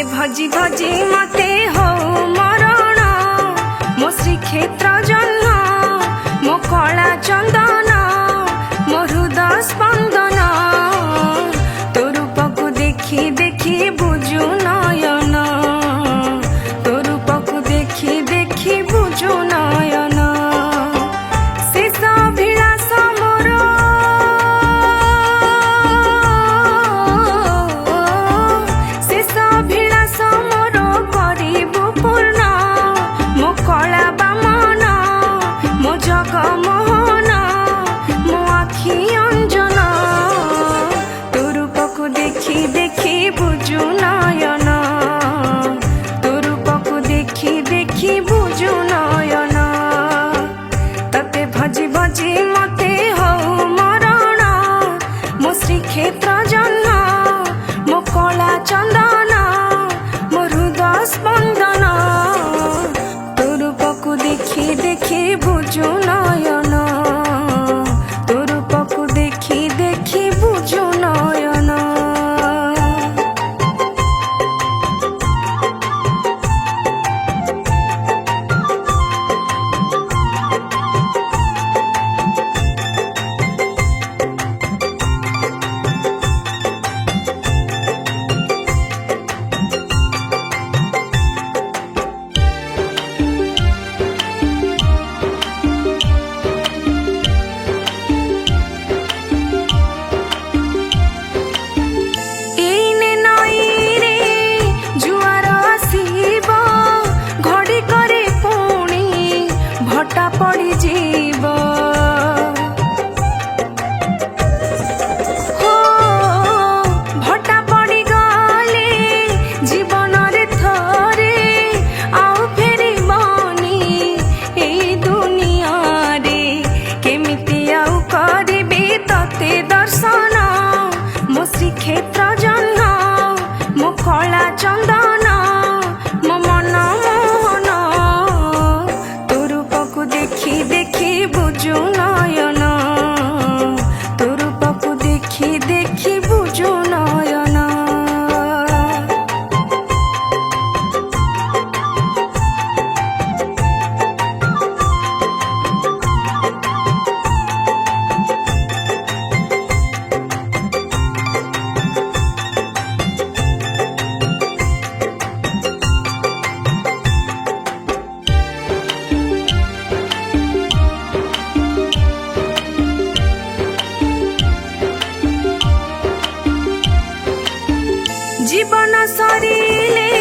भजी भजी मते हो मरण मो श्रीक्षेत्र जन्म मो कला चंदन मो हृदय स्पंदन तो रूप को देखी देखी बुझु नयन तो रूप को देखी देखी बुझु नयन शेष अभिलाष मोर शेष अभिलाष मोर करिबु पूर्ण मो कला बामन मो जगमोहन मो आखि अंजन तो रूप को देखी देखी बुझु नयन तो रूप को देखी देखी बुझु नयन तते भजी भजी मते हो मरण मो श्रीक्षेत्र जन्म मो कला चंदन मो हृदय स्पंदन तो रूप को देखी देखी बुझु नयन तो रूप को देखी देखी बुझु नयन। एइने नई रे जुआर आसीब घड़ी करे पुणी भटा पड़ी जीव हो भटा पड़ी गले जीवन रे थरे आउ फेरी बनी एई दुनिया रे केमिति आउ करिबे तते दर्शन मो श्रीक्षेत्र जन्म मो कला चंदन मो मन मोहन तो रूप को देखी देखी बुझु नयन तो रूप को देखी देखी बुझु नयन। जीवन सरिले